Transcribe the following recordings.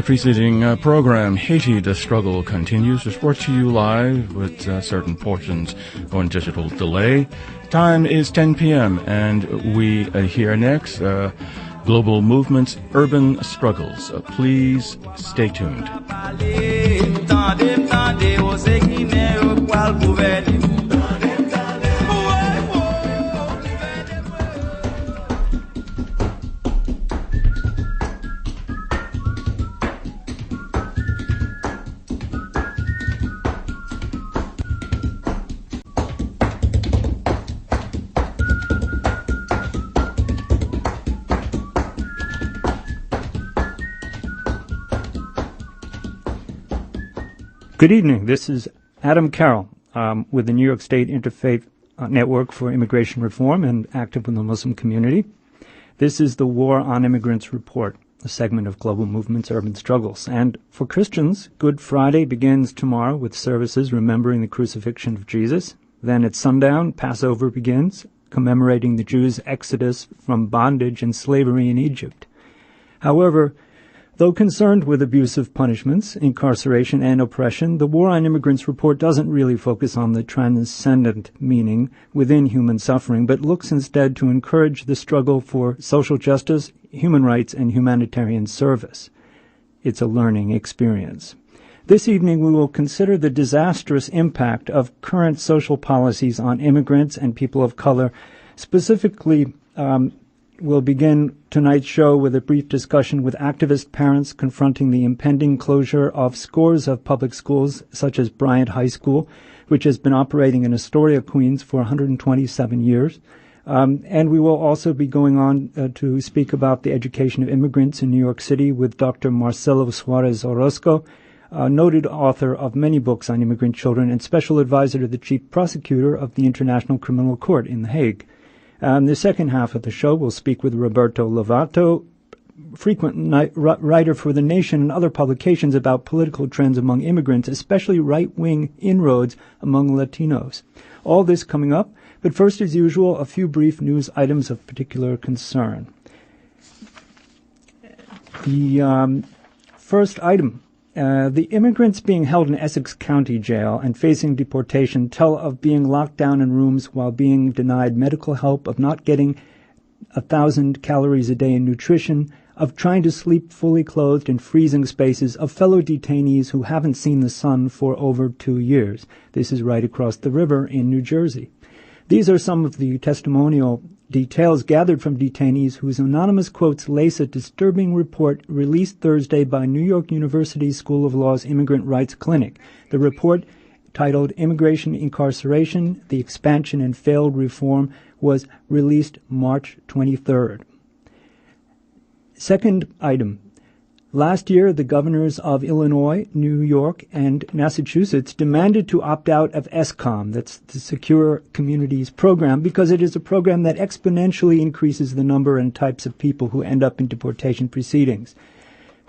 The preceding program, Haiti, the Struggle Continues, is brought to you live with certain portions on digital delay. Time is 10 p.m. and we hear next Global Movements, Urban Struggles. Please stay tuned. Good evening. This is Adam Carroll with the New York State Interfaith Network for Immigration Reform and active in the Muslim community. This is the War on Immigrants report, a segment of Global Movements, Urban Struggles. And for Christians, Good Friday begins tomorrow with services remembering the crucifixion of Jesus. Then at sundown, Passover begins, commemorating the Jews' exodus from bondage and slavery in Egypt. However, though concerned with abusive punishments, incarceration, and oppression, the War on Immigrants report doesn't really focus on the transcendent meaning within human suffering, but looks instead to encourage the struggle for social justice, human rights, and humanitarian service. It's a learning experience. This evening we will consider the disastrous impact of current social policies on immigrants and people of color. Specifically, we'll begin tonight's show with a brief discussion with activist parents confronting the impending closure of scores of public schools, such as Bryant High School, which has been operating in Astoria, Queens for 127 years. And we will also be going on to speak about the education of immigrants in New York City with Dr. Marcelo Suarez Orozco, a noted author of many books on immigrant children and special advisor to the chief prosecutor of the International Criminal Court in The Hague. The second half of the show, we'll speak with Roberto Lovato, frequent writer for The Nation and other publications about political trends among immigrants, especially right-wing inroads among Latinos. All this coming up, but first, as usual, a few brief news items of particular concern. The first item. The immigrants being held in Essex County Jail and facing deportation tell of being locked down in rooms while being denied medical help, of not getting 1,000 calories a day in nutrition, of trying to sleep fully clothed in freezing spaces, of fellow detainees who haven't seen the sun for over 2 years. This is right across the river in New Jersey. These are some of the testimonial details gathered from detainees whose anonymous quotes lace a disturbing report released Thursday by New York University School of Law's Immigrant Rights Clinic. The report, titled Immigration Incarceration, the Expansion and Failed Reform, was released March 23rd. Second item. Last year, the governors of Illinois, New York, and Massachusetts demanded to opt out of SCOM, that's the Secure Communities Program, because it is a program that exponentially increases the number and types of people who end up in deportation proceedings.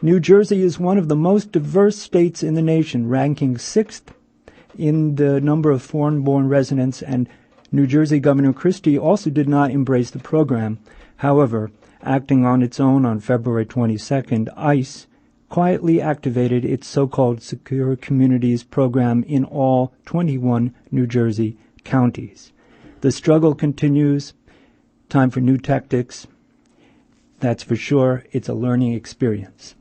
New Jersey is one of the most diverse states in the nation, ranking 6th in the number of foreign-born residents, and New Jersey Governor Christie also did not embrace the program. However, acting on its own on February 22nd, ICE quietly activated its so-called Secure Communities program in all 21 New Jersey counties. The struggle continues. Time for new tactics. That's for sure. It's a learning experience.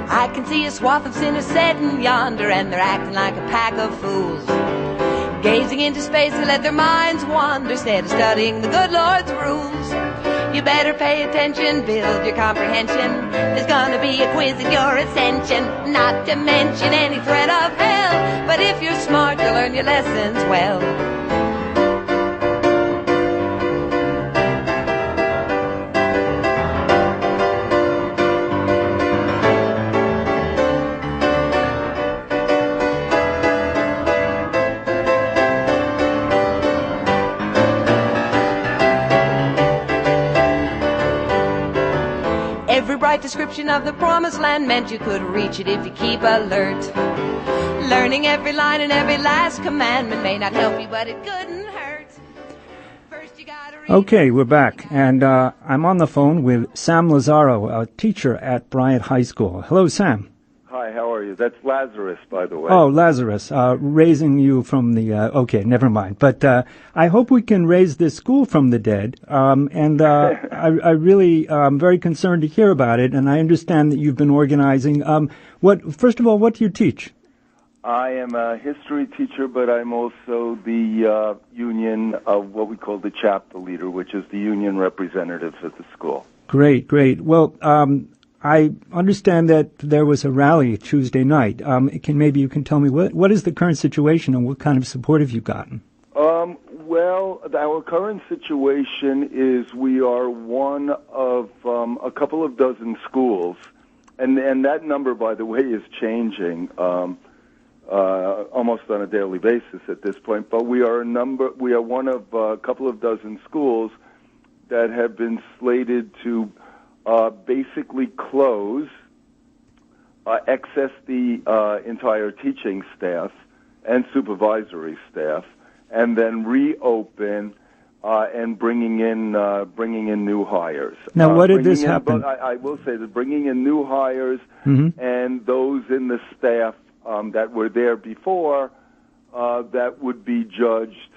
I can see a swath of sinners sitting yonder, and they're acting like a pack of fools. Gazing into space, they let their minds wander instead of studying the good Lord's rules. You better pay attention, build your comprehension. There's gonna be a quiz in your ascension, not to mention any threat of hell. But if you're smart, you'll learn your lessons well. Bright description of the promised land meant you could reach it if you keep alert. Learning every line and every last commandment may not help you, but it couldn't hurt. First you gotta Okay, we're back, and I'm on the phone with Sam Lazaro, a teacher at Bryant High School. Hello, Sam. Hi, how are you? That's Lazarus, by the way. Oh, Lazarus, raising you from the, okay, never mind. But I hope we can raise this school from the dead, and I really am very concerned to hear about it, and I understand that you've been organizing. First of all, what do you teach? I am a history teacher, but I'm also the union of what we call the chapter leader, which is the union representatives at the school. Great, great. Well, I understand that there was a rally Tuesday night. Maybe you can tell me what is the current situation and what kind of support have you gotten? Well, our current situation is we are one of a couple of dozen schools, and that number, by the way, is changing almost on a daily basis at this point. But we are one of a couple of dozen schools that have been slated to basically close, access the entire teaching staff and supervisory staff, and then reopen and bringing in new hires. Now, what did this happen? I will say that bringing in new hires and those in the staff that were there before that would be judged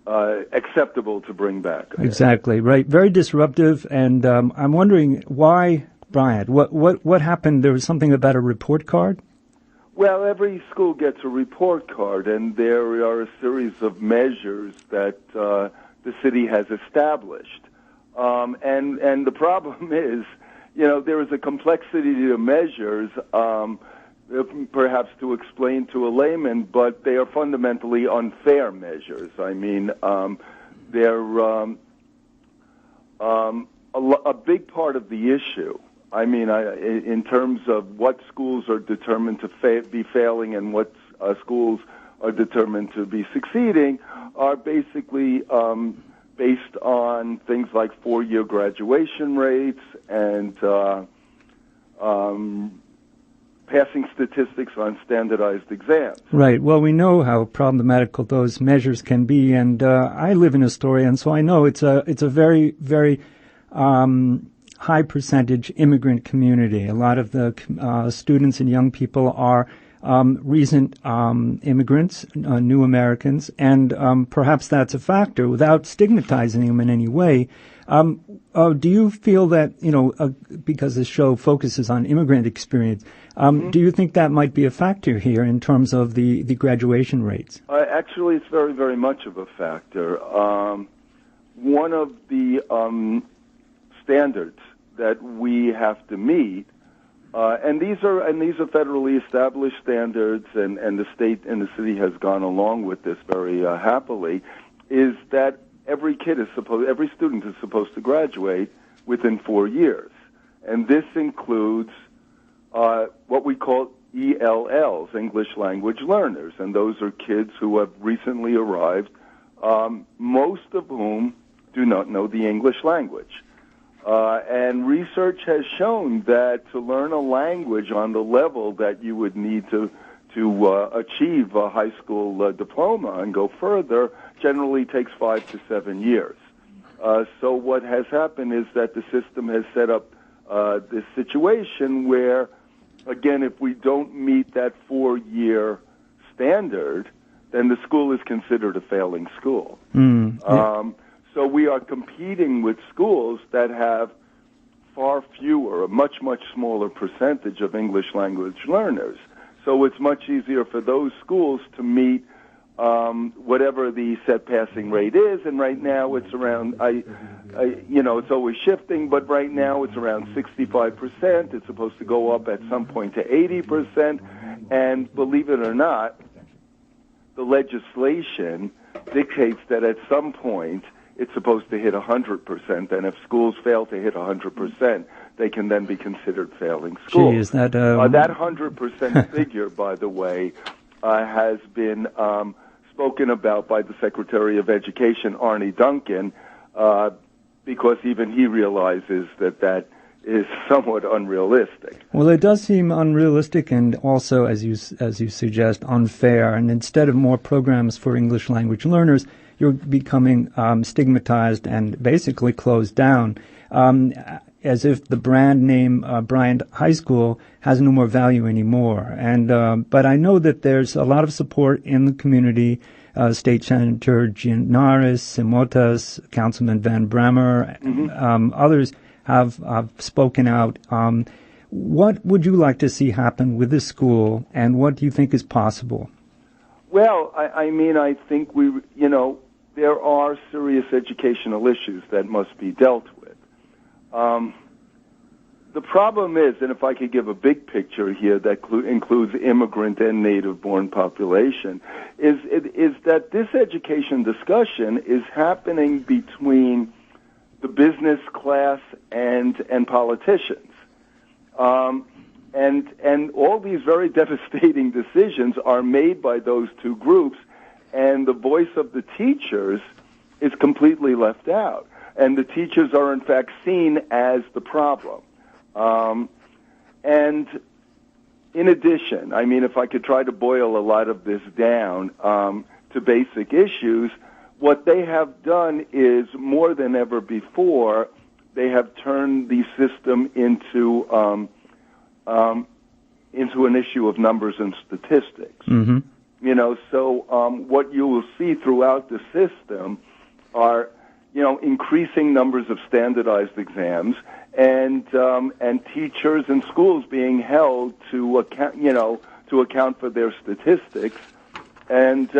acceptable to bring back. Exactly, right. Very disruptive, and I'm wondering why, Bryant, what happened? There was something about a report card? Well, every school gets a report card, and there are a series of measures that the city has established. And the problem is, there is a complexity to measures, perhaps to explain to a layman, but they are fundamentally unfair measures. I mean, they're a big part of the issue. I mean, in terms of what schools are determined to be failing and what schools are determined to be succeeding are basically based on things like 4-year graduation rates and passing statistics on standardized exams. Right. Well, we know how problematical those measures can be, and I live in Astoria, and so I know it's a very, very high percentage immigrant community. A lot of the students and young people are recent immigrants, new Americans, and perhaps that's a factor without stigmatizing them in any way. Do you feel that, because this show focuses on immigrant experience, do you think that might be a factor here in terms of the graduation rates? Actually, it's very, very much of a factor. One of the standards that we have to meet, and these are federally established standards, and the state and the city has gone along with this very happily, is that every student is supposed to graduate within 4 years, and this includes what we call ELLs, English Language Learners, and those are kids who have recently arrived, most of whom do not know the English language. And research has shown that to learn a language on the level that you would need to achieve a high school diploma and go further generally takes 5 to 7 years. So what has happened is that the system has set up this situation where, again, if we don't meet that 4-year standard, then the school is considered a failing school. So we are competing with schools that have far fewer, a much, much smaller percentage of English language learners. So it's much easier for those schools to meet whatever the set passing rate is, and right now it's around, it's always shifting, but right now it's around 65%. It's supposed to go up at some point to 80%, and believe it or not, the legislation dictates that at some point it's supposed to hit 100%, and if schools fail to hit 100%, they can then be considered failing schools. Gee, is that... that 100% figure, by the way, has been spoken about by the Secretary of Education, Arne Duncan, because even he realizes that somewhat unrealistic. Well, it does seem unrealistic and also, as you suggest, unfair. And instead of more programs for English language learners, you're becoming stigmatized and basically closed down, as if the brand name Bryant High School has no more value anymore. And but I know that there's a lot of support in the community. State Senator Gianaris, Simotas, Councilman Van Bremer, others have spoken out. What would you like to see happen with this school, and what do you think is possible? Well, I mean, I think there are serious educational issues that must be dealt with. The problem is, and if I could give a big picture here that includes immigrant and native-born population, is that this education discussion is happening between the business class and politicians. And all these very devastating decisions are made by those two groups, and the voice of the teachers is completely left out. And the teachers are, in fact, seen as the problem. And in addition, I mean, if I could try to boil a lot of this down to basic issues, what they have done is, more than ever before, they have turned the system into an issue of numbers and statistics. Mm-hmm. So what you will see throughout the system are, increasing numbers of standardized exams, and teachers and schools being held to account for their statistics, and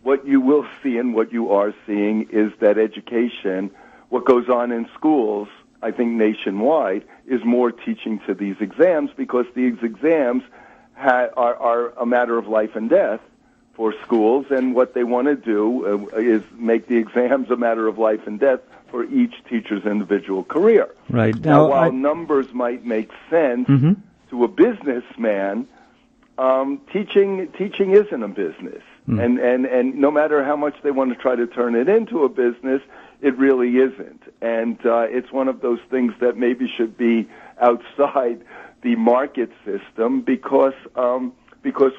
what you will see and what you are seeing is that education, what goes on in schools, I think nationwide, is more teaching to these exams, because these exams are a matter of life and death for schools, and what they want to do is make the exams a matter of life and death for each teacher's individual career. Right. Now while numbers might make sense to a businessman, teaching isn't a business. And no matter how much they want to try to turn it into a business, it really isn't. And it's one of those things that maybe should be outside the market system, because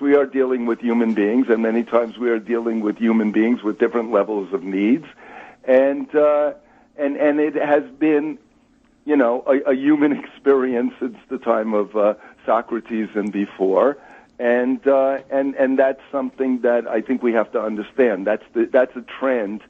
we are dealing with human beings, and many times we are dealing with human beings with different levels of needs, and it has been, a human experience since the time of Socrates and before, and that's something that I think we have to understand. That's a trend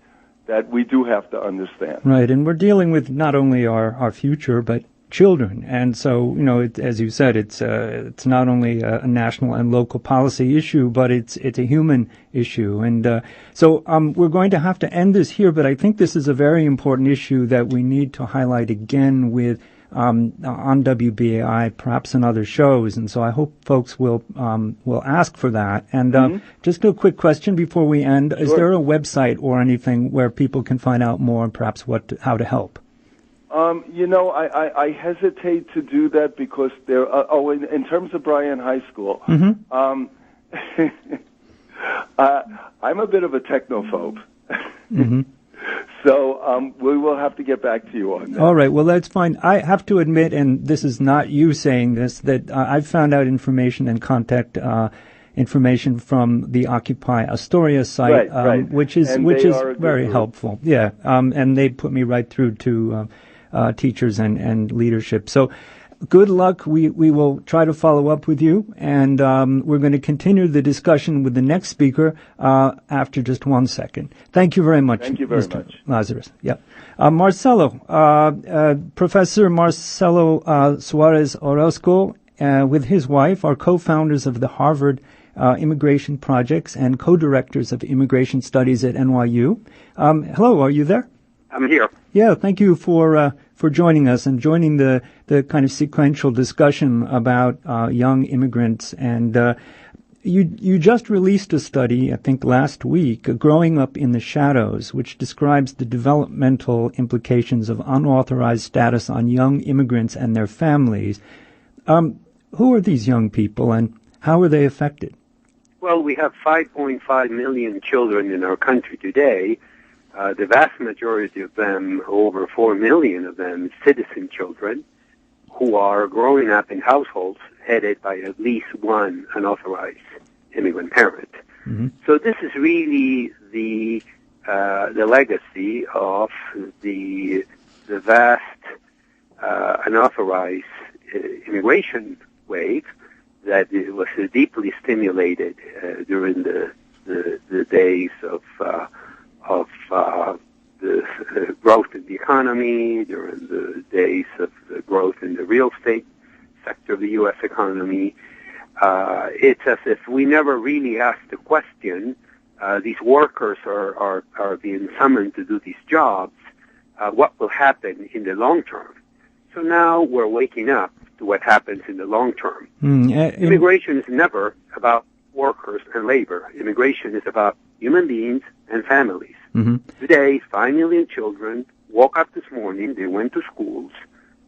that we do have to understand. Right, and we're dealing with not only our future, but children. And so, as you said, it's not only a national and local policy issue, but it's a human issue. And so we're going to have to end this here, but I think this is a very important issue that we need to highlight again with on WBAI, perhaps in other shows. And so I hope folks will ask for that. And just a quick question before we end: Is there a website or anything where people can find out more and perhaps how to help? I hesitate to do that because there. In terms of Bryant High School, I'm a bit of a technophobe, so we will have to get back to you on that. All right, well that's fine. I have to admit, and this is not you saying this, that I've found out information and contact information from the Occupy Astoria site, which is very helpful. Yeah, and they put me right through to teachers and leadership. So good luck. We will try to follow up with you, and we're going to continue the discussion with the next speaker after just 1 second. Thank you very much. Thank you very Mr. much. Lazarus. Yeah. Marcelo, Professor Marcelo Suarez Orozco, with his wife, are co-founders of the Harvard Immigration Projects and co-directors of Immigration Studies at NYU. Hello, are you there? I'm here. Yeah, thank you for joining us and joining the kind of sequential discussion about young immigrants. And you just released a study, I think last week, Growing Up in the Shadows, which describes the developmental implications of unauthorized status on young immigrants and their families. Who are these young people, and how are they affected? Well, we have 5.5 million children in our country today, The vast majority of them, over 4 million of them, citizen children who are growing up in households headed by at least one unauthorized immigrant parent. Mm-hmm. So this is really the legacy of the vast unauthorized immigration wave that was deeply stimulated during the days of the growth in the economy, during the days of the growth in the real estate sector of the U.S. economy. It's as if we never really asked the question. These workers are being summoned to do these jobs. What will happen in the long term? So now we're waking up to what happens in the long term. Immigration is never about workers and labor. Immigration is about human beings and families. Mm-hmm. Today, 5 million children woke up this morning, they went to schools,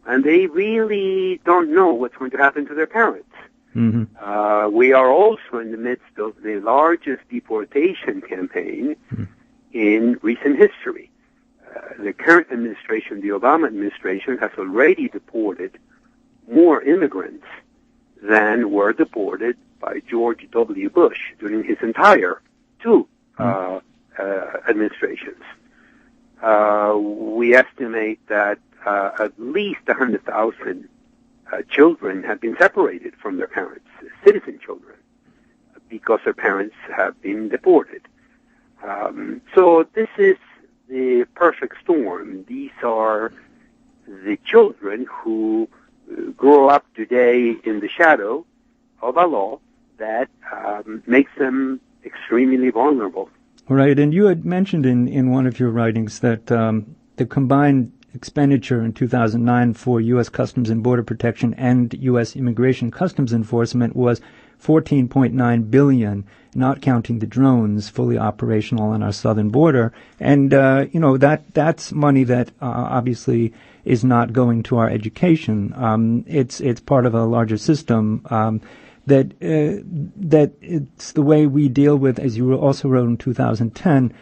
and they really don't know what's going to happen to their parents. Mm-hmm. We are also in the midst of the largest deportation campaign in recent history. The current administration, the Obama administration, has already deported more immigrants than were deported by George W. Bush during his entire two administrations. We estimate that at least 100,000 children have been separated from their parents, citizen children, because their parents have been deported. So this is the perfect storm. These are the children who grow up today in the shadow of a law that makes them extremely vulnerable. Right, and you had mentioned in one of your writings that the combined expenditure in 2009 for U.S. Customs and Border Protection and U.S. Immigration Customs Enforcement was $14.9 billion, not counting the drones fully operational on our southern border. And, that's money that obviously is not going to our education. It's part of a larger system that it's the way we deal with, as you also wrote in 2010,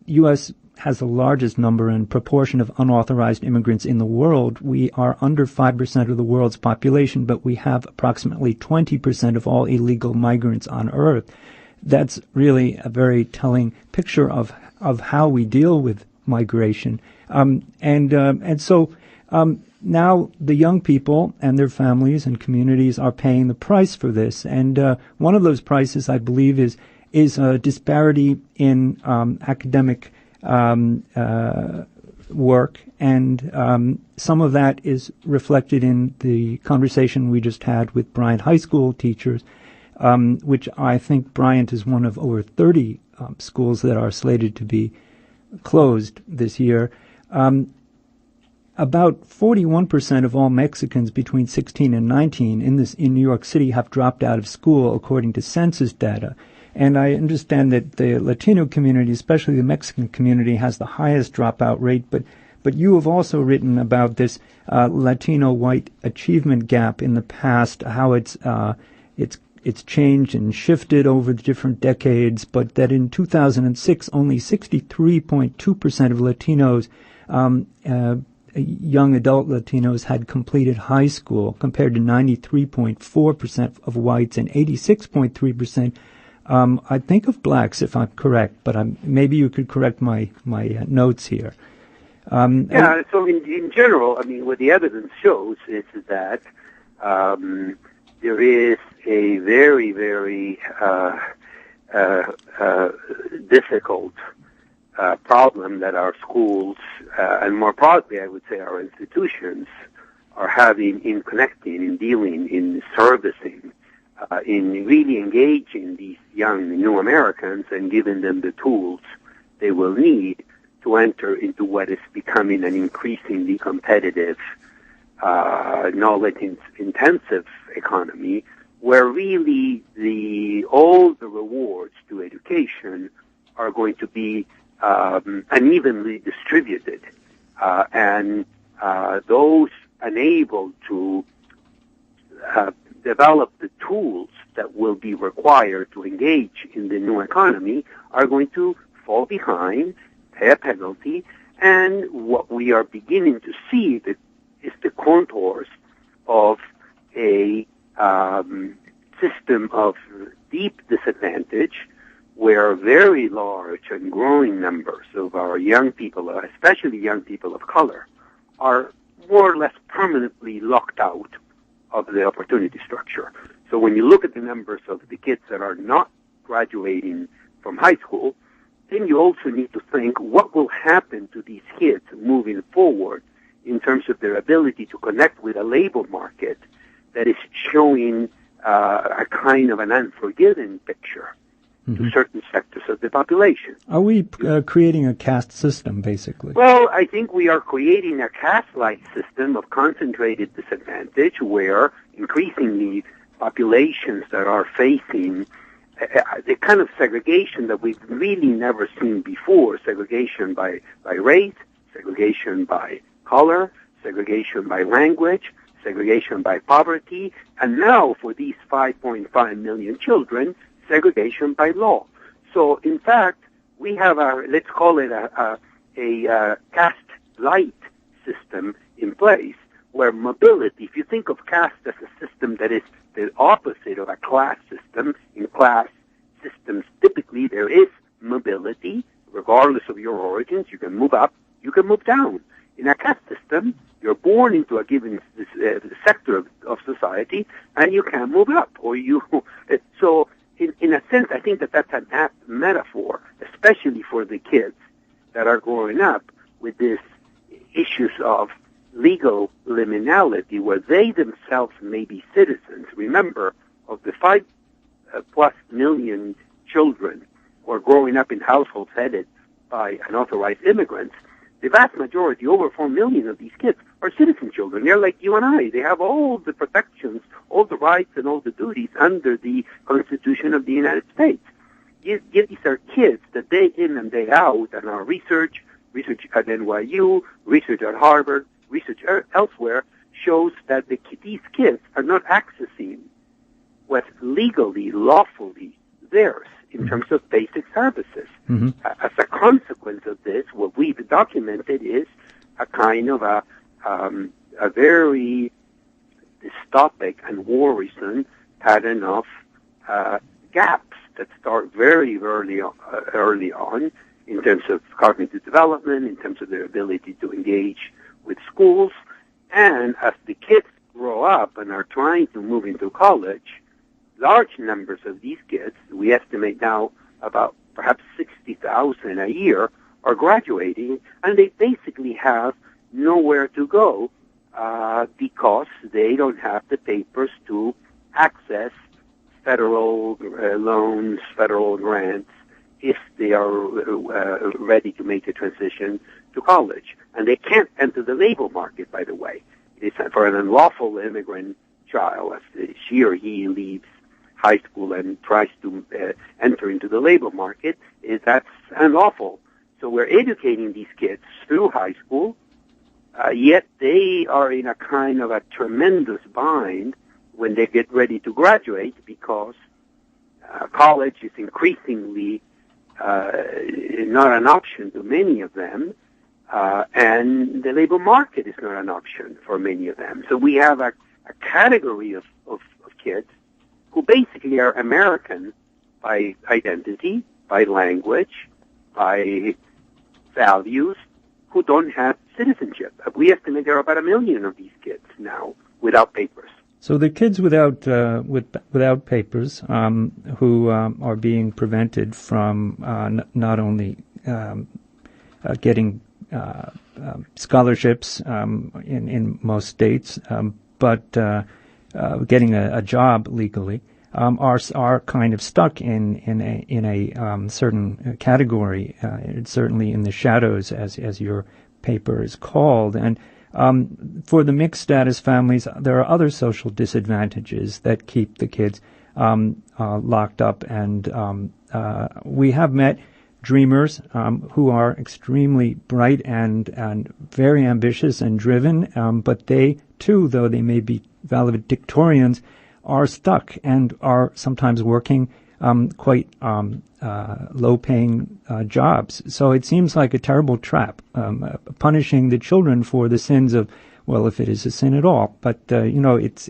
U.S. has the largest number and proportion of unauthorized immigrants in the world. We are under 5% of the world's population, but we have approximately 20% of all illegal migrants on Earth. That's really a very telling picture of how we deal with migration. So now the young people and their families and communities are paying the price for this. And one of those prices, I believe, is a disparity in academic work, and some of that is reflected in the conversation we just had with Bryant High School teachers, which I think Bryant is one of over 30 schools that are slated to be closed this year. About 41% of all Mexicans between 16 and 19 in New York City have dropped out of school, according to census data. And I understand that the Latino community, especially the Mexican community, has the highest dropout rate. But you have also written about this Latino white achievement gap in the past, how it's changed and shifted over the different decades. But that in 2006, only 63.2% of Latinos, young adult Latinos, had completed high school, compared to 93.4% of whites and 86.3%. I think of blacks, if I'm correct, but maybe you could correct my notes here. So in general, I mean, what the evidence shows is that there is a very, very difficult problem that our schools, and more broadly, I would say our institutions, are having in connecting, in dealing, in servicing, in really engaging these young new Americans and giving them the tools they will need to enter into what is becoming an increasingly competitive, knowledge-intensive economy, where really all the rewards to education are going to be unevenly distributed, and those unable to develop the tools that will be required to engage in the new economy are going to fall behind pay a penalty. And what we are beginning to see is the contours of a system of deep disadvantage where very large and growing numbers of our young people, especially young people of color, are more or less permanently locked out of the opportunity structure. So when you look at the numbers of the kids that are not graduating from high school, then you also need to think what will happen to these kids moving forward in terms of their ability to connect with a labor market that is showing a kind of an unforgiving picture to certain sectors of the population. Are we creating a caste system, basically? Well, I think we are creating a caste-like system of concentrated disadvantage where increasingly populations that are facing the kind of segregation that we've really never seen before, segregation by race, segregation by color, segregation by language, segregation by poverty, and now for these 5.5 million children, segregation by law. So, in fact, we have let's call it a caste-light system in place where mobility, if you think of caste as a system that is the opposite of a class system, in class systems typically there is mobility, regardless of your origins. You can move up, you can move down. In a caste system, you're born into a given sector of society, and you can move up, or you. So, in a sense, I think that's an apt metaphor, especially for the kids that are growing up with these issues of legal liminality, where they themselves may be citizens. Remember, of the 5+ million children who are growing up in households headed by unauthorized immigrants, the vast majority, over 4 million of these kids, are citizen children. They're like you and I. They have all the protections, all the rights, and all the duties under the Constitution of the United States. Yet these are kids that day in and day out, and our research at NYU, research at Harvard, research elsewhere, shows that these kids are not accessing what's legally, lawfully theirs in terms of basic services. Mm-hmm. As a consequence of this, what we've documented is a kind of a very dystopic and worrisome pattern of gaps that start very early on in terms of cognitive development, in terms of their ability to engage with schools. And as the kids grow up and are trying to move into college, large numbers of these kids, we estimate now about perhaps 60,000 a year, are graduating, and they basically have nowhere to go because they don't have the papers to access federal loans, federal grants, if they are ready to make the transition to college. And they can't enter the labor market, by the way. It's for an unlawful immigrant child, as she or he leaves high school and tries to enter into the labor market, that's unlawful. So we're educating these kids through high school, yet they are in a kind of a tremendous bind when they get ready to graduate because college is increasingly not an option to many of them, and the labor market is not an option for many of them. So we have a category of kids who basically are American by identity, by language, by values, who don't have citizenship. We estimate there are about 1 million of these kids now without papers. So the kids without papers who are being prevented from not only getting scholarships in most states, but getting a job legally, are kind of stuck in a certain category, certainly in the shadows, as your paper is called. And for the mixed status families, there are other social disadvantages that keep the kids locked up. And we have met dreamers who are extremely bright and very ambitious and driven, but they too, though they may be valedictorians, are stuck and are sometimes working quite low-paying jobs. So it seems like a terrible trap, punishing the children for the sins of, well, if it is a sin at all. But, it's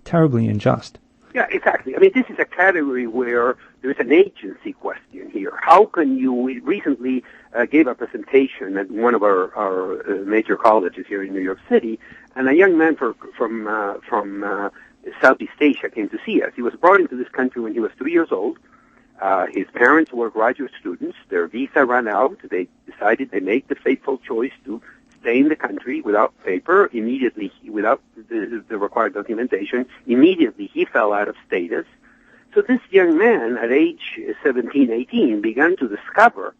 terribly unjust. Yeah, exactly. I mean, this is a category where there is an agency question here. How can you? We recently gave a presentation at one of our major colleges here in New York City, and a young man from Southeast Asia came to see us. He was brought into this country when he was 3 years old. His parents were graduate students. Their visa ran out. They decided they made the fateful choice to stay in the country without paper, immediately, without the required documentation. Immediately, he fell out of status. So this young man, at age 17, 18, began to discover,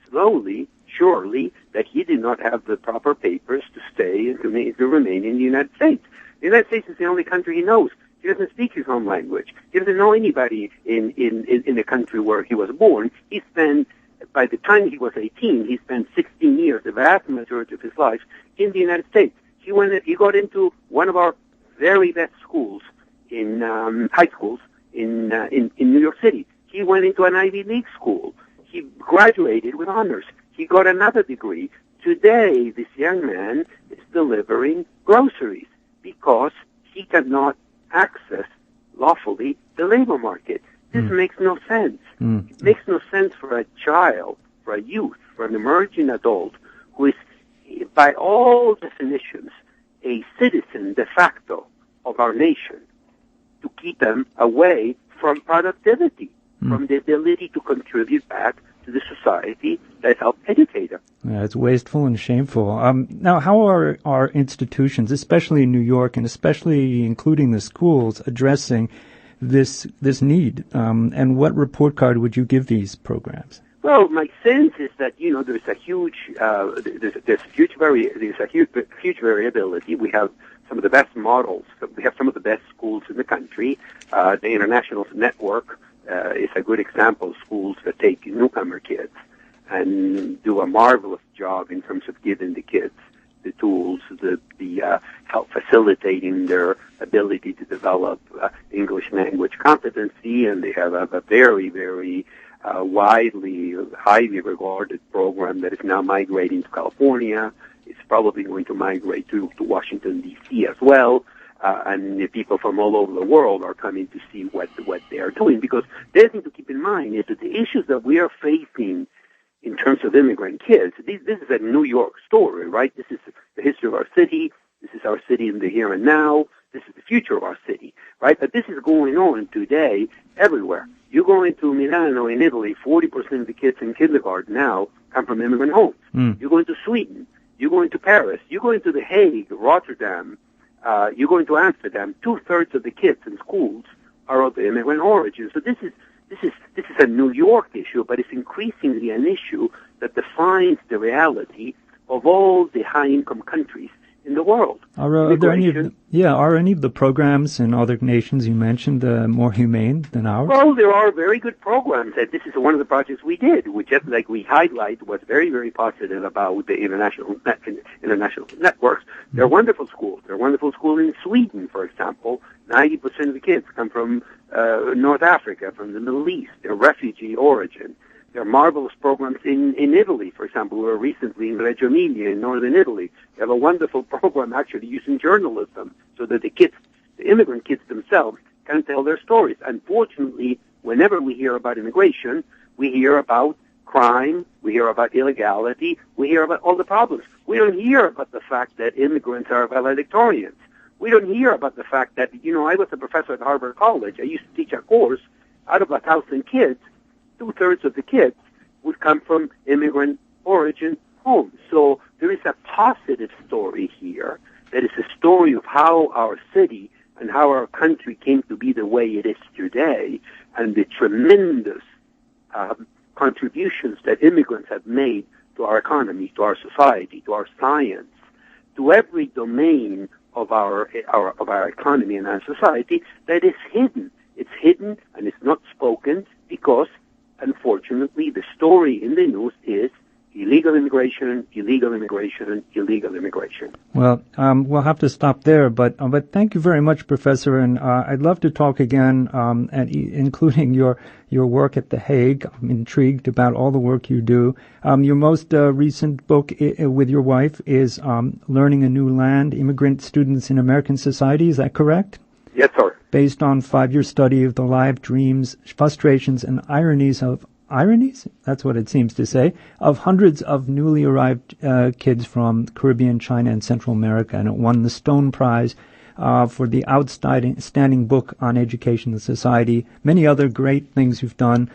slowly, surely, that he did not have the proper papers to stay and to remain in the United States. The United States is the only country he knows. He doesn't speak his home language. He doesn't know anybody in the country where he was born. He spent, by the time he was 18, he spent 16 years, the vast majority of his life, in the United States. He got into one of our very best schools, in high schools in New York City. He went into an Ivy League school. He graduated with honors. He got another degree. Today, this young man is delivering groceries because he cannot access lawfully the labor market. This makes no sense. It makes no sense for a child, for a youth, for an emerging adult who is, by all definitions, a citizen de facto of our nation, to keep them away from productivity, from the ability to contribute back to the society that helped educate them. Yeah, it's wasteful and shameful. Now, how are our institutions, especially in New York and especially including the schools, addressing this need? And what report card would you give these programs? Well, my sense is that there's a huge variability. We have some of the best models. We have some of the best schools in the country. The International Network is a good example of schools that take newcomer kids and do a marvelous job in terms of giving the kids the tools, the help facilitating their ability to develop English language competency, and they have a very, very widely, highly regarded program that is now migrating to California. It's probably going to migrate to Washington, D.C. as well. And the people from all over the world are coming to see what they are doing. Because the other thing to keep in mind is that the issues that we are facing in terms of immigrant kids, this is a New York story, right? This is the history of our city. This is our city in the here and now. This is the future of our city, right? But this is going on today everywhere. You go into Milano in Italy, 40% of the kids in kindergarten now come from immigrant homes. You go into Sweden. You go into Paris. You go into The Hague, Rotterdam. You go into Amsterdam. 2/3 of the kids in schools are of immigrant origin. So this is a New York issue, but it's increasingly an issue that defines the reality of all the high-income countries in the world. Are any of the programs in other nations you mentioned more humane than ours? Well, there are very good programs. This is one of the projects we did, which, we highlight what's very, very positive about the international networks. They're wonderful schools. They're wonderful schools in Sweden, for example. 90% of the kids come from North Africa, from the Middle East. They're refugee origin. There are marvelous programs in Italy, for example. We were recently in Reggio Emilia in northern Italy. They have a wonderful program actually using journalism so that the immigrant kids themselves can tell their stories. Unfortunately, whenever we hear about immigration, we hear about crime, we hear about illegality, we hear about all the problems. We don't hear about the fact that immigrants are valedictorians. We don't hear about the fact that, I was a professor at Harvard College. I used to teach a course. Out of 1,000 kids, 2/3 of the kids would come from immigrant origin homes. So there is a positive story here that is a story of how our city and how our country came to be the way it is today, and the tremendous contributions that immigrants have made to our economy, to our society, to our science, to every domain of our economy and our society that is hidden. It's hidden and it's not spoken because, unfortunately, the story in the news is illegal immigration immigration, illegal immigration, illegal immigration. Well, we'll have to stop there, but thank you very much, Professor, and I'd love to talk again, including your work at The Hague. I'm intrigued about all the work you do. Your most recent book with your wife is Learning a New Land, Immigrant Students in American Society. Is that correct? Yes, sir. Based on 5-year study of the lives, dreams, frustrations, and ironies? That's what it seems to say, of hundreds of newly arrived kids from Caribbean, China, and Central America, and it won the Stone Prize for the outstanding book on education and society. Many other great things you've done.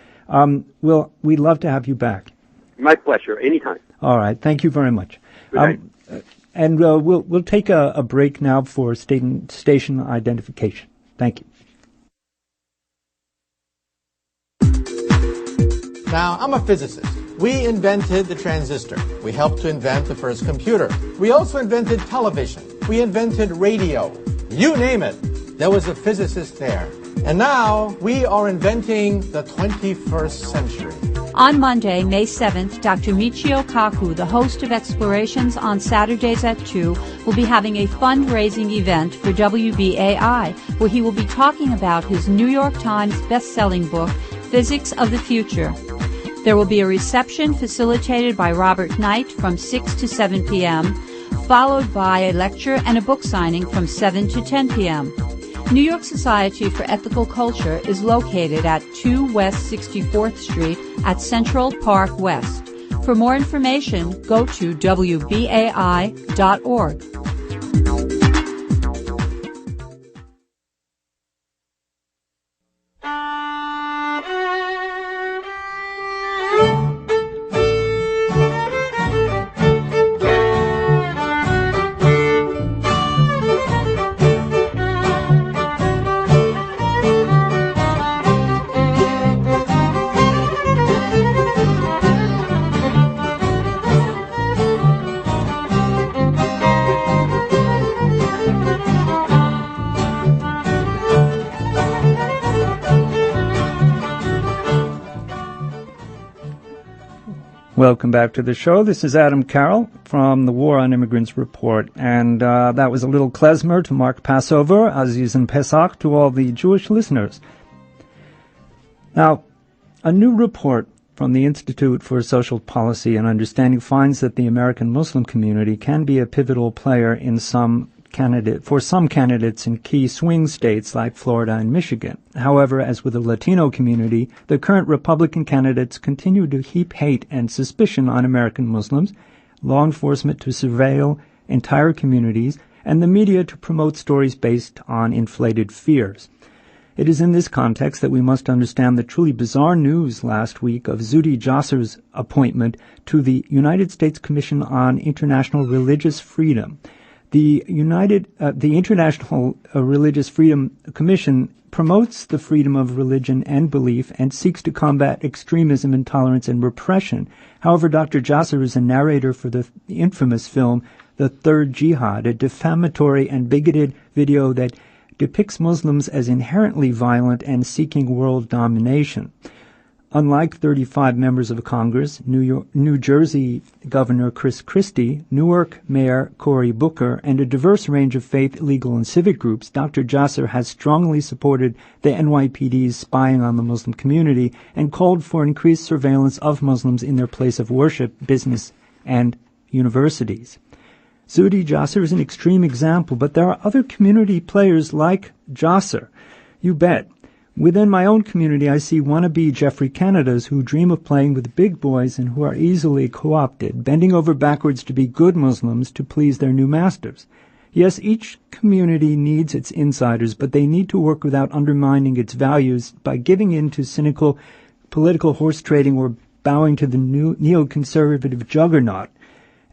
We'd love to have you back. My pleasure. Anytime. All right. Thank you very much. Good night. And we'll take a break now for station identification. Thank you. Now, I'm a physicist. We invented the transistor. We helped to invent the first computer. We also invented television. We invented radio. You name it, there was a physicist there. And now we are inventing the 21st century. On Monday, May 7th, Dr. Michio Kaku, the host of Explorations on Saturdays at 2, will be having a fundraising event for WBAI, where he will be talking about his New York Times best-selling book, Physics of the Future. There will be a reception facilitated by Robert Knight from 6 to 7 p.m., followed by a lecture and a book signing from 7 to 10 p.m. New York Society for Ethical Culture is located at 2 West 64th Street at Central Park West. For more information, go to wbai.org. Welcome back to the show. This is Adam Carroll from the War on Immigrants Report. And that was a little klezmer to mark Passover, Aziz and Pesach, to all the Jewish listeners. Now, a new report from the Institute for Social Policy and Understanding finds that the American Muslim community can be a pivotal player in some candidates in key swing states like Florida and Michigan. However, as with the Latino community, the current Republican candidates continue to heap hate and suspicion on American Muslims, law enforcement to surveil entire communities, and the media to promote stories based on inflated fears. It is in this context that we must understand the truly bizarre news last week of Zuhdi Jasser's appointment to the United States Commission on International Religious Freedom. The International Religious Freedom Commission promotes the freedom of religion and belief and seeks to combat extremism, intolerance, and repression. However, Dr. Jasser is a narrator for the infamous film The Third Jihad, a defamatory and bigoted video that depicts Muslims as inherently violent and seeking world domination. Unlike 35 members of Congress, New Jersey Governor Chris Christie, Newark Mayor Cory Booker, and a diverse range of faith, legal, and civic groups, Dr. Jasser has strongly supported the NYPD's spying on the Muslim community and called for increased surveillance of Muslims in their place of worship, business, and universities. Zuhdi Jasser is an extreme example, but there are other community players like Jasser. You bet. Within my own community, I see wannabe Jeffrey Kennedys who dream of playing with big boys and who are easily co-opted, bending over backwards to be good Muslims to please their new masters. Yes, each community needs its insiders, but they need to work without undermining its values by giving in to cynical political horse trading or bowing to the new neoconservative juggernaut.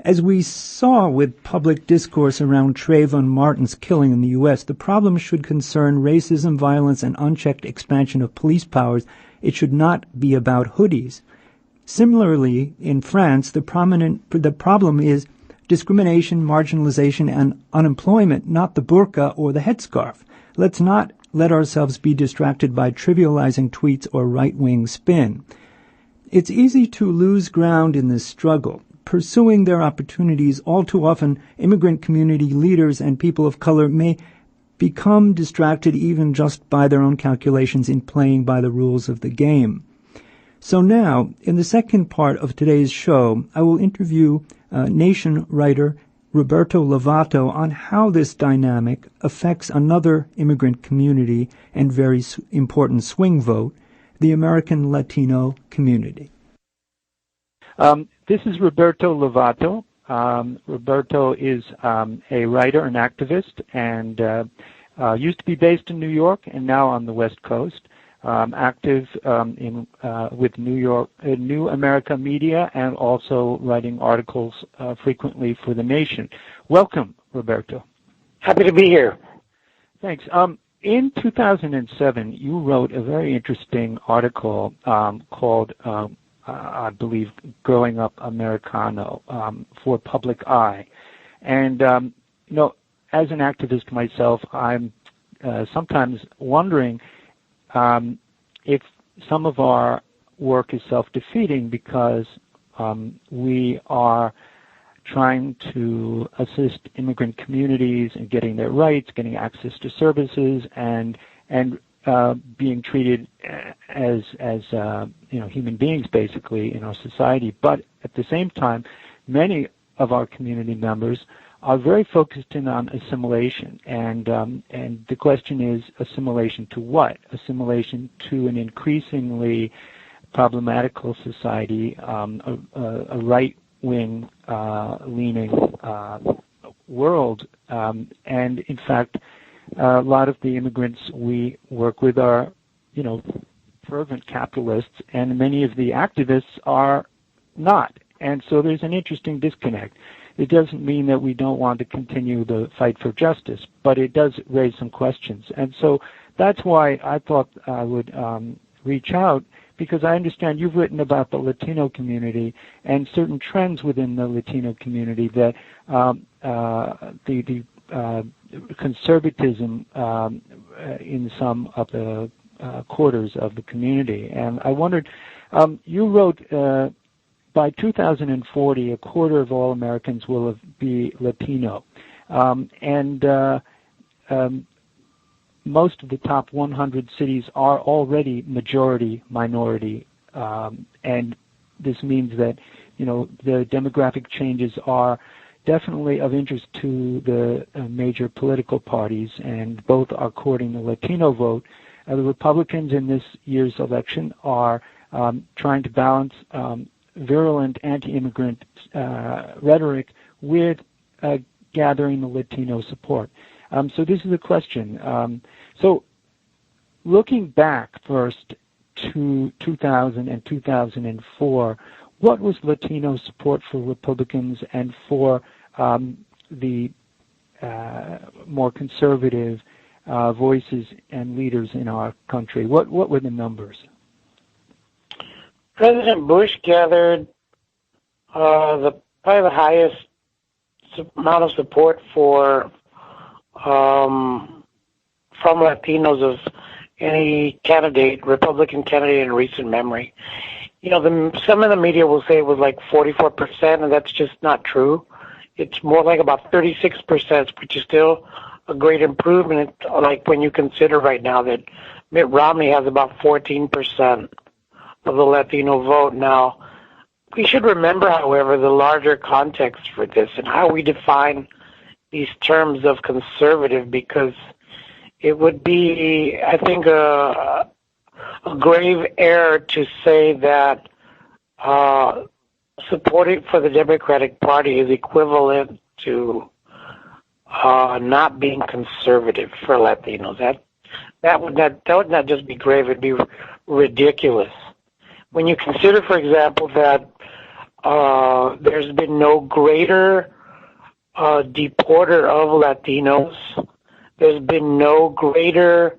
As we saw with public discourse around Trayvon Martin's killing in the U.S., the problem should concern racism, violence, and unchecked expansion of police powers. It should not be about hoodies. Similarly, in France, the problem is discrimination, marginalization, and unemployment, not the burqa or the headscarf. Let's not let ourselves be distracted by trivializing tweets or right-wing spin. It's easy to lose ground in this struggle. pursuing their opportunities, all too often immigrant community leaders and people of color may become distracted even just by their own calculations in playing by the rules of the game. So now, in the second part of today's show, I will interview Nation writer Roberto Lovato on how this dynamic affects another immigrant community and very important swing vote, the American Latino community. This is Roberto Lovato. Roberto is a writer and activist and used to be based in New York and now on the West Coast. Active with New America Media and also writing articles frequently for The Nation. Welcome, Roberto. Happy to be here. Thanks. In 2007, you wrote a very interesting article called, I believe, Growing Up Americano for Public Eye. And, as an activist myself, I'm sometimes wondering if some of our work is self-defeating because we are trying to assist immigrant communities in getting their rights, getting access to services, and being treated as human beings basically in our society. But at the same time, many of our community members are very focused in on assimilation, and the question is assimilation to what? Assimilation to an increasingly problematical society, a right-wing leaning world, and in fact, a lot of the immigrants we work with are, fervent capitalists, and many of the activists are not, and so there's an interesting disconnect. It doesn't mean that we don't want to continue the fight for justice, but it does raise some questions. And so that's why I thought I would reach out, because I understand you've written about the Latino community and certain trends within the Latino community that the conservatism in some of the quarters of the community. And I wondered, you wrote by 2040, a quarter of all Americans will be Latino. Most of the top 100 cities are already majority minority. And this means that, the demographic changes are definitely of interest to the major political parties, and both are courting the Latino vote. The Republicans in this year's election are trying to balance virulent anti-immigrant rhetoric with gathering the Latino support. So this is a question. So looking back first to 2000 and 2004, what was Latino support for Republicans and for the more conservative voices and leaders in our country? What were the numbers? President Bush gathered probably the highest amount of support for from Latinos of any candidate, Republican candidate in recent memory. Some of the media will say it was like 44%, and that's just not true. It's more like about 36%, which is still a great improvement, like when you consider right now that Mitt Romney has about 14% of the Latino vote. Now, we should remember, however, the larger context for this and how we define these terms of conservative, because it would be, I think, a grave error to say that supporting for the Democratic Party is equivalent to not being conservative for Latinos. That would not just be grave; it'd be ridiculous. When you consider, for example, that there's been no greater deporter of Latinos, there's been no greater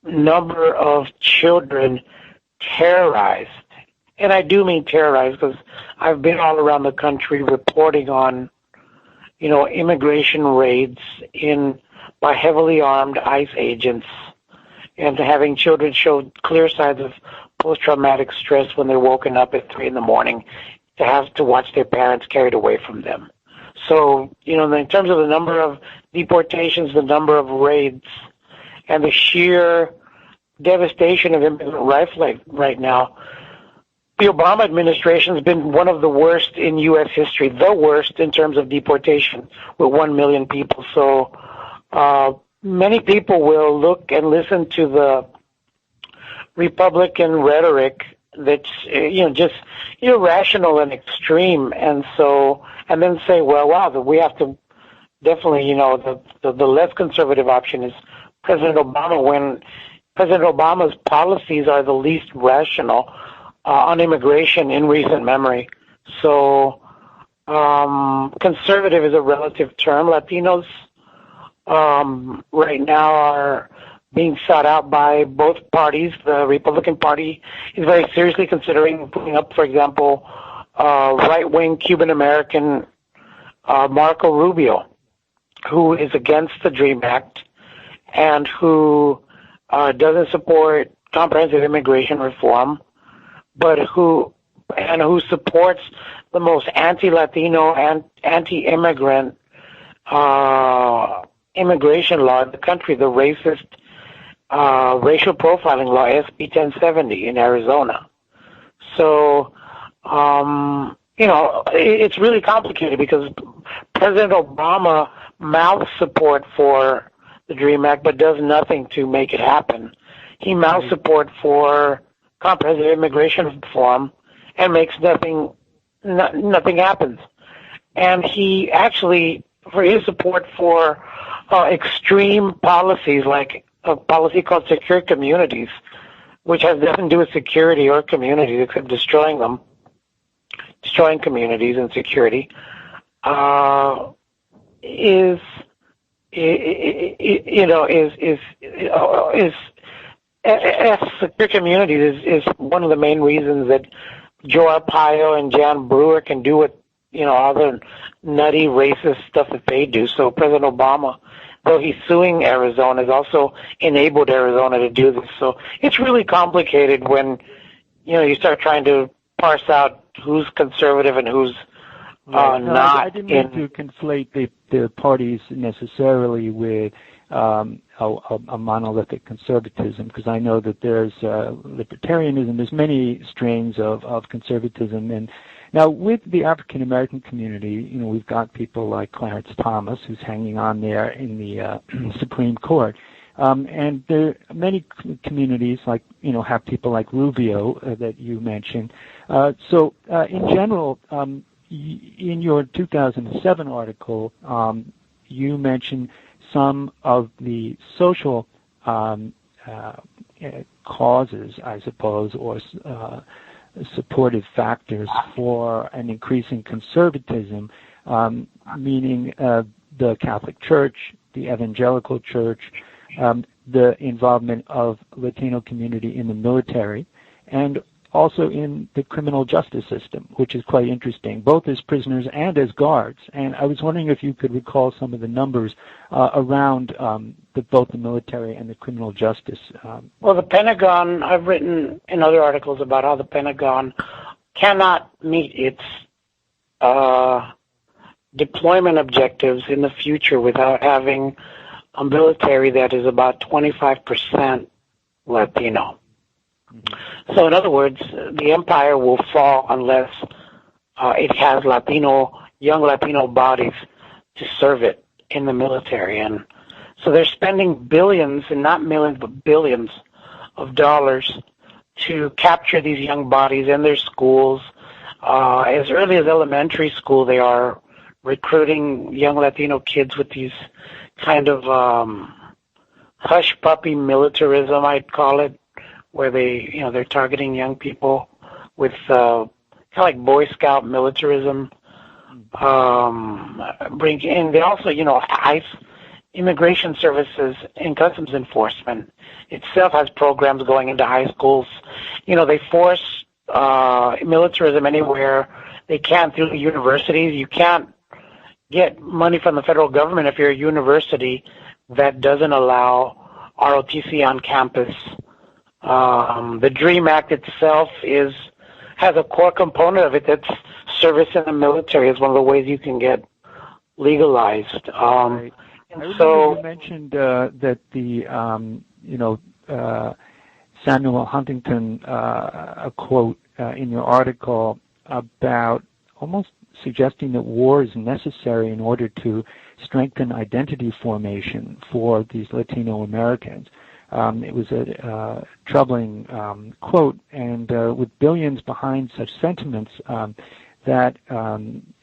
number of children terrorized. And I do mean terrorized because I've been all around the country reporting on, immigration raids by heavily armed ICE agents and having children show clear signs of post-traumatic stress when they're woken up at 3 in the morning to have to watch their parents carried away from them. So, in terms of the number of deportations, the number of raids, and the sheer devastation of immigrant life right now, the Obama administration has been one of the worst in U.S. history, the worst in terms of deportation, with 1 million people. So many people will look and listen to the Republican rhetoric that's just irrational and extreme, and then say, well, wow, we have to definitely, the less conservative option is President Obama, when President Obama's policies are the least rational on immigration in recent memory. So conservative is a relative term. Latinos right now are being sought out by both parties. The Republican Party is very seriously considering putting up, for example, right-wing Cuban-American Marco Rubio, who is against the DREAM Act and who doesn't support comprehensive immigration reform, but who supports the most anti-Latino and anti-immigrant immigration law in the country, the racist racial profiling law, SB 1070 in Arizona. So, it's really complicated because President Obama mouths support for the DREAM Act but does nothing to make it happen. He mouths support for comprehensive immigration reform and makes nothing happens. And he actually, for his support for extreme policies like a policy called Secure Communities, which has nothing to do with security or communities except destroying them, destroying communities and security, Secure Communities is one of the main reasons that Joe Arpaio and Jan Brewer can do what, all the nutty racist stuff that they do. So President Obama, though he's suing Arizona, has also enabled Arizona to do this. So it's really complicated when, you start trying to parse out who's conservative and who's not. I didn't mean to conflate the parties necessarily with a monolithic conservatism, because I know that there's libertarianism, there's many strains of conservatism. And now with the African American community, we've got people like Clarence Thomas, who's hanging on there in the Supreme Court. And there are many communities like, have people like Rubio that you mentioned. So in general, in your 2007 article, you mentioned some of the social causes, I suppose, or supportive factors for an increasing conservatism, meaning the Catholic Church, the Evangelical Church, the involvement of Latino community in the military, and also in the criminal justice system, which is quite interesting, both as prisoners and as guards. And I was wondering if you could recall some of the numbers around both the military and the criminal justice. Well, the Pentagon, I've written in other articles about how the Pentagon cannot meet its deployment objectives in the future without having a military that is about 25% Latino. So in other words, the empire will fall unless it has young Latino bodies to serve it in the military. And so they're spending billions, and not millions, but billions of dollars to capture these young bodies in their schools. As early as elementary school, they are recruiting young Latino kids with these kind of hush puppy militarism, I'd call it, where they're targeting young people with kind of like Boy Scout militarism. They also, ICE, Immigration Services and Customs Enforcement itself has programs going into high schools. They force militarism anywhere they can through the universities. You can't get money from the federal government if you're a university that doesn't allow ROTC on campus The DREAM Act itself has a core component of it that's service in the military is one of the ways you can get legalized. Right. And I remember so you mentioned that the Samuel Huntington a quote in your article about almost suggesting that war is necessary in order to strengthen identity formation for these Latino Americans. It was a troubling quote, and with billions behind such sentiments, that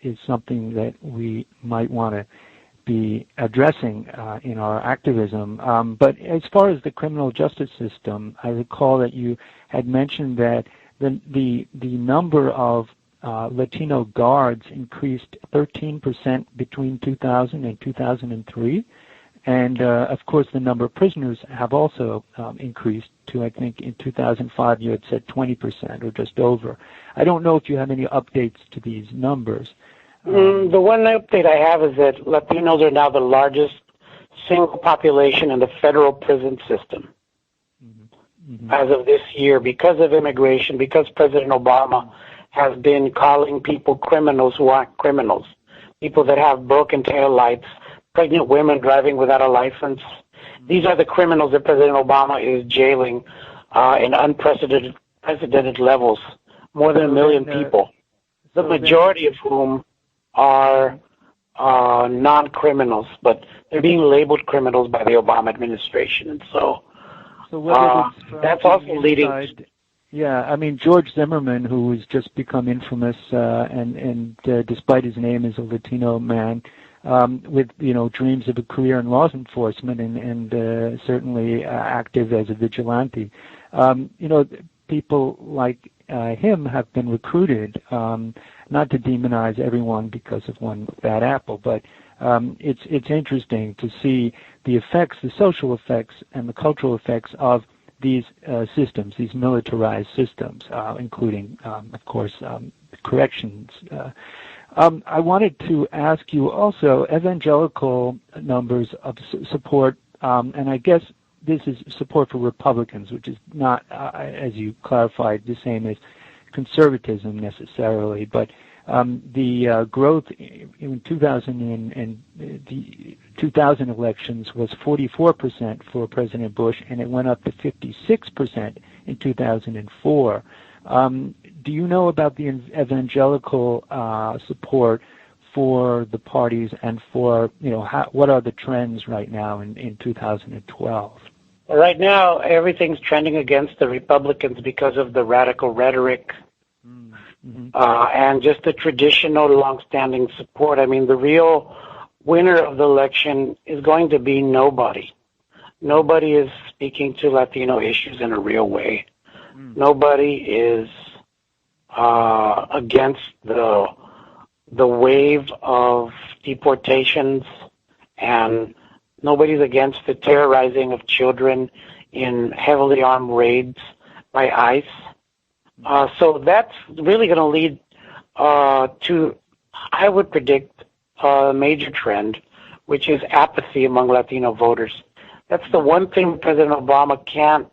is something that we might want to be addressing in our activism. But as far as the criminal justice system, I recall that you had mentioned that the number of Latino guards increased 13% between 2000 and 2003. And, of course, the number of prisoners have also increased to, I think, in 2005 you had said 20% or just over. I don't know if you have any updates to these numbers. The one update I have is that Latinos are now the largest single population in the federal prison system as of this year because of immigration, because President Obama has been calling people criminals who aren't criminals, people that have broken taillights, pregnant women driving without a license. These are the criminals that President Obama is jailing in unprecedented levels, more than 1 million people, the majority of whom are non-criminals, but they're being labeled criminals by the Obama administration. And so that's also leading... Yeah, I mean, George Zimmerman, who has just become infamous, and despite his name as a Latino man, with dreams of a career in law enforcement and certainly active as a vigilante. People like him have been recruited, not to demonize everyone because of one bad apple, but it's interesting to see the effects, the social effects and the cultural effects of these systems, these militarized systems, including, of course, corrections. I wanted to ask you also evangelical numbers of support, and I guess this is support for Republicans, which is not, as you clarified, the same as conservatism necessarily, but the growth in 2000 and the 2000 elections was 44% for President Bush, and it went up to 56% in 2004. Do you know about the evangelical support for the parties and for, what are the trends right now in 2012? Right now, everything's trending against the Republicans because of the radical rhetoric and just the traditional long-standing support. I mean, the real winner of the election is going to be nobody. Nobody is speaking to Latino issues in a real way. Nobody is against the wave of deportations, and nobody's against the terrorizing of children in heavily armed raids by ICE. So that's really going to lead to, I would predict, a major trend, which is apathy among Latino voters. That's the one thing President Obama can't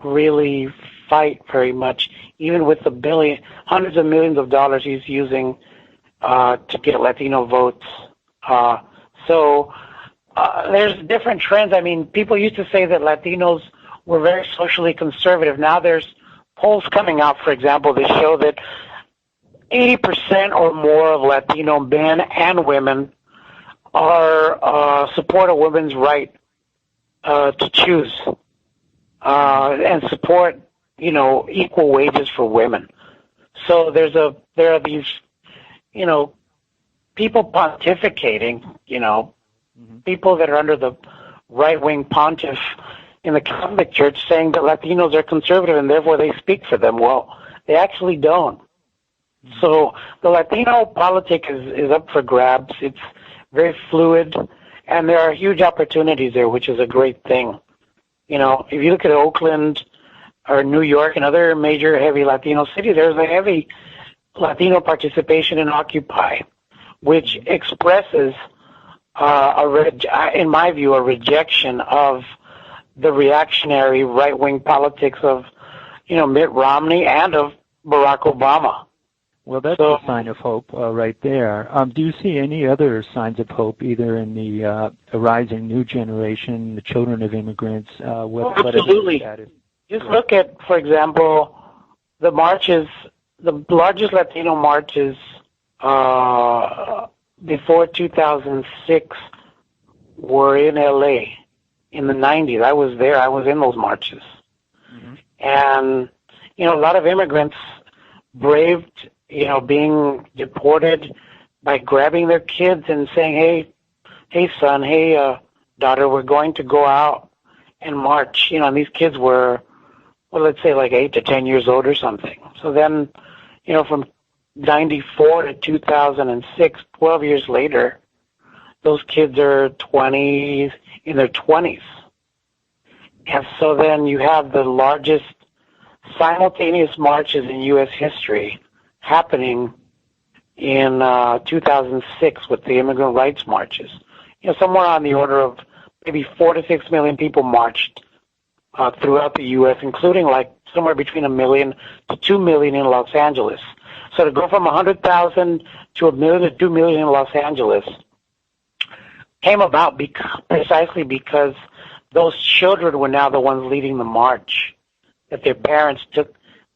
really fight very much, even with the hundreds of millions of dollars he's using to get Latino votes. So there's different trends. I mean, people used to say that Latinos were very socially conservative. Now there's polls coming out, for example, that show that 80% or more of Latino men and women are support a woman's right to choose and support, equal wages for women. So there are these, people pontificating, people that are under the right-wing pontiff in the Catholic Church saying that Latinos are conservative and therefore they speak for them. Well, they actually don't. So the Latino politic is up for grabs. It's very fluid, and there are huge opportunities there, which is a great thing. If you look at Oakland or New York and other major heavy Latino cities, there's a heavy Latino participation in Occupy, which expresses, in my view, a rejection of the reactionary right-wing politics of, Mitt Romney and of Barack Obama. Well, that's a sign of hope right there. Do you see any other signs of hope, either in the rising new generation, the children of immigrants, absolutely. Status? Just look at, for example, the marches, the largest Latino marches before 2006 were in L.A. in the 90s. I was there. I was in those marches. Mm-hmm. And, a lot of immigrants braved, being deported by grabbing their kids and saying, hey, son, hey, daughter, we're going to go out and march. And these kids were, let's say like 8 to 10 years old or something. So then, from 94 to 2006, 12 years later, those kids are in their 20s. And so then you have the largest simultaneous marches in U.S. history happening in 2006 with the immigrant rights marches. Somewhere on the order of maybe 4 to 6 million people marched throughout the U.S., including like somewhere between 1 million to 2 million in Los Angeles. So to go from 100,000 to 1 million to 2 million in Los Angeles came about precisely because those children were now the ones leading the march that their parents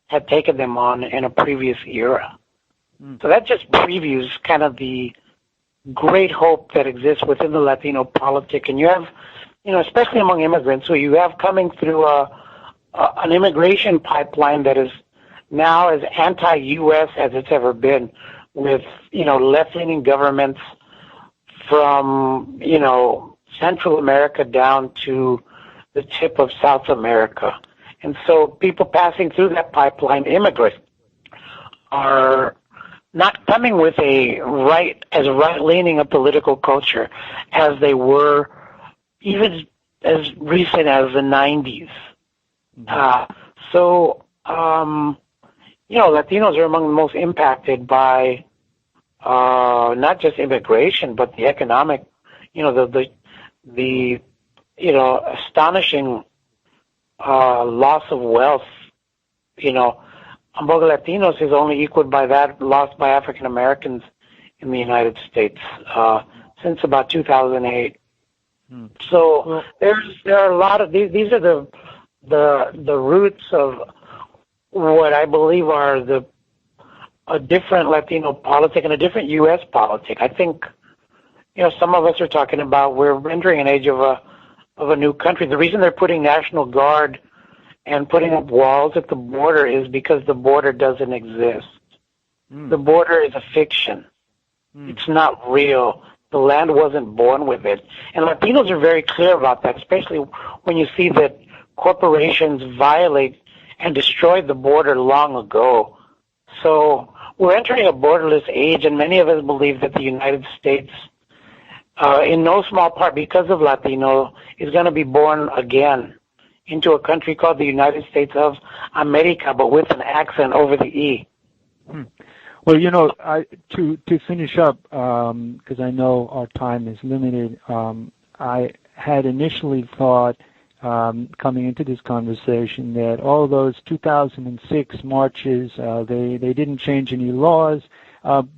had taken them on in a previous era. So that just previews kind of the great hope that exists within the Latino politic. And you have, especially among immigrants, who you have coming through an immigration pipeline that is now as anti-U.S. as it's ever been, with, left-leaning governments from, Central America down to the tip of South America. And so people passing through that pipeline, immigrants, are not coming with as right-leaning a political culture as they were even as recent as the 90s. Latinos are among the most impacted by not just immigration, but the economic, the astonishing loss of wealth, among Latinos is only equaled by that lost by African Americans in the United States since about 2008. So there are a lot of these are the roots of what I believe are a different Latino politic and a different U.S. politic. I think some of us are talking about we're entering an age of a new country. The reason they're putting National Guard and putting up walls at the border is because the border doesn't exist. The border is a fiction. It's not real. The land wasn't born with it. And Latinos are very clear about that, especially when you see that corporations violate and destroyed the border long ago. So we're entering a borderless age, and many of us believe that the United States, in no small part because of Latino, is going to be born again into a country called the United States of America, but with an accent over the E. Well, to finish up, because I know our time is limited, I had initially thought, coming into this conversation, that all those 2006 marches, they didn't change any laws.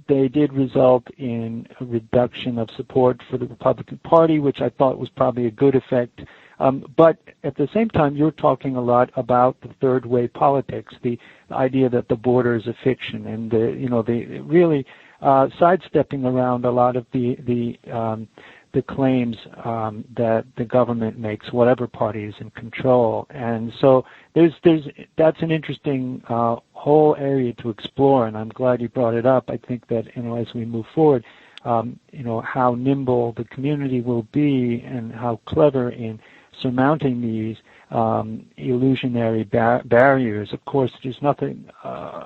They did result in a reduction of support for the Republican Party, which I thought was probably a good effect. But at the same time, you're talking a lot about the third way politics, the idea that the border is a fiction, and the really sidestepping around a lot of the claims that the government makes, whatever party is in control. And so that's an interesting whole area to explore, and I'm glad you brought it up. I think that as we move forward, how nimble the community will be and how clever in surmounting these illusionary barriers. Of course, there's nothing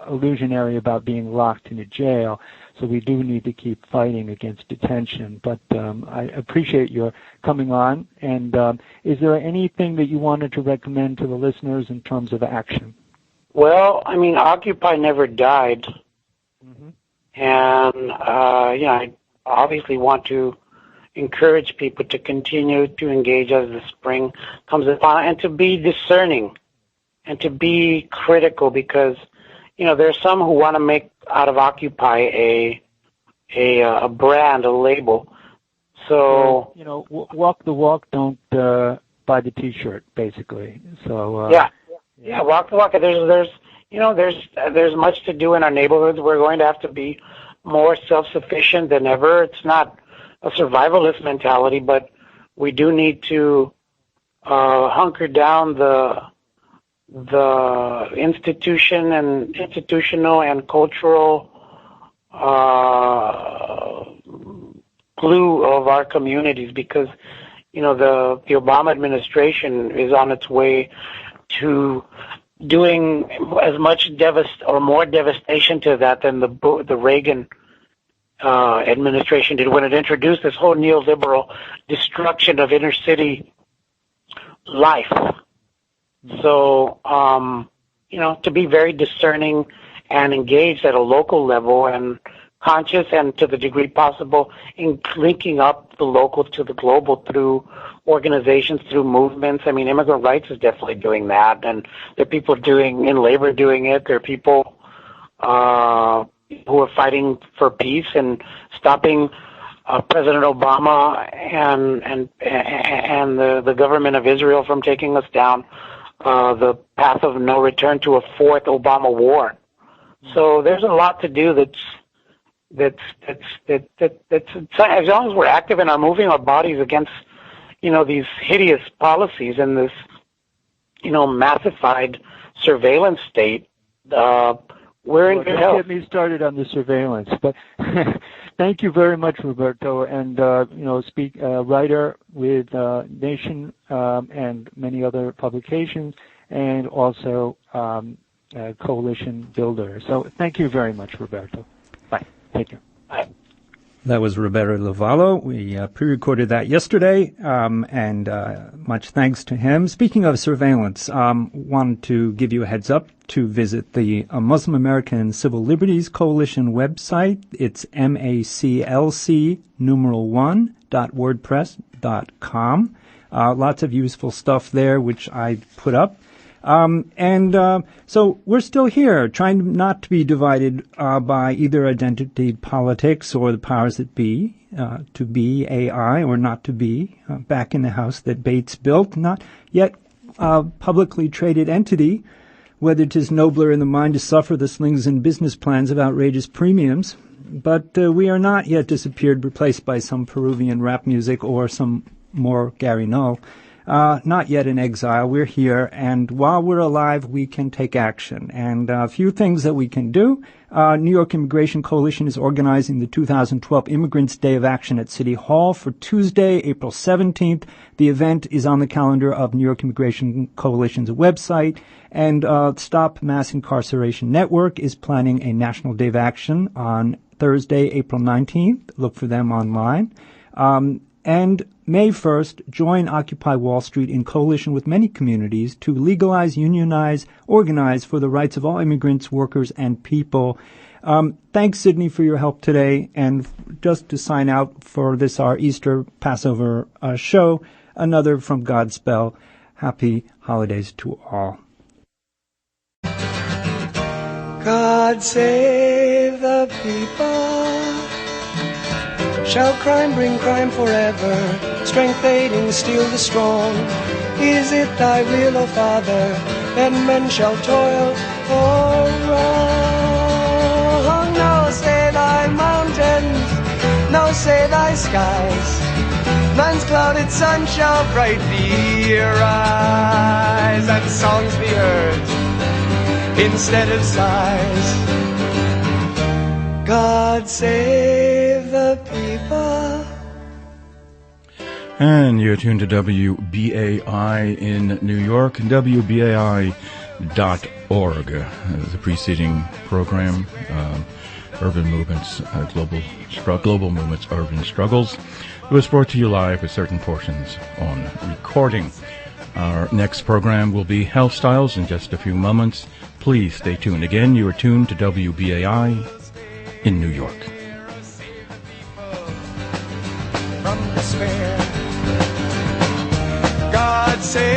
illusionary about being locked in a jail, so we do need to keep fighting against detention. But I appreciate your coming on. And is there anything that you wanted to recommend to the listeners in terms of action? Well, Occupy never died. And, I obviously want to encourage people to continue to engage as the spring comes upon, and to be discerning and to be critical, because, there's some who want to make out of Occupy a brand, a label. So, walk the walk, don't buy the T-shirt, basically. So yeah, walk the walk. There's much to do in our neighborhoods. We're going to have to be more self-sufficient than ever. It's not a survivalist mentality, but we do need to hunker down the institutional and cultural glue of our communities, because the Obama administration is on its way to doing as much more devastation to that than the Reagan administration did when it introduced this whole neoliberal destruction of inner city life. So, to be very discerning and engaged at a local level and conscious, and to the degree possible in linking up the local to the global through organizations, through movements. I mean, immigrant rights is definitely doing that, and there are people in labor doing it. There are people who are fighting for peace and stopping President Obama and the government of Israel from taking us down the path of no return to a fourth Obama war. So there's a lot to do that's as long as we're active and are moving our bodies against, these hideous policies and this, massified surveillance state, we're in good health. Don't get me started on the surveillance, but thank you very much, Roberto, and writer with Nation and many other publications, and also coalition builder. So thank you very much, Roberto. Bye. Thank you. Bye. That was Roberto Lavallo. We pre-recorded that yesterday, and much thanks to him. Speaking of surveillance, wanted to give you a heads up to visit the Muslim American Civil Liberties Coalition website. It's maclc1.wordpress.com. Lots of useful stuff there, which I put up. So we're still here, trying not to be divided by either identity politics or the powers that be, to be AI or not to be, back in the house that Bates built, not yet publicly traded entity, whether 'tis nobler in the mind to suffer the slings and business plans of outrageous premiums. But we are not yet disappeared, replaced by some Peruvian rap music or some more Gary Null. Not yet in exile. We're here, and while we're alive, we can take action. And a few things that we can do. New York Immigration Coalition is organizing the 2012 Immigrants' Day of Action at City Hall for Tuesday, April 17th. The event is on the calendar of New York Immigration Coalition's website. And Stop Mass Incarceration Network is planning a National Day of Action on Thursday, April 19th. Look for them online. And May 1st, join Occupy Wall Street in coalition with many communities to legalize, unionize, organize for the rights of all immigrants, workers, and people. Thanks, Sydney, for your help today. And just to sign out for this, our Easter Passover show, another from Godspell. Happy holidays to all. God save the people. Shall crime bring crime forever? Strength aiding still the strong. Is it thy will, O Father, that men shall toil for wrong? No, say thy mountains, no, say thy skies. Man's clouded sun shall brightly rise, and songs be heard instead of sighs. God save the people. And you're tuned to WBAI in New York, and WBAI.org. The preceding program, Urban Movements, Global Movements, Urban Struggles. It was brought to you live with certain portions on recording. Our next program will be Health Styles in just a few moments. Please stay tuned. Again, you are tuned to WBAI in New York. From the despair. God save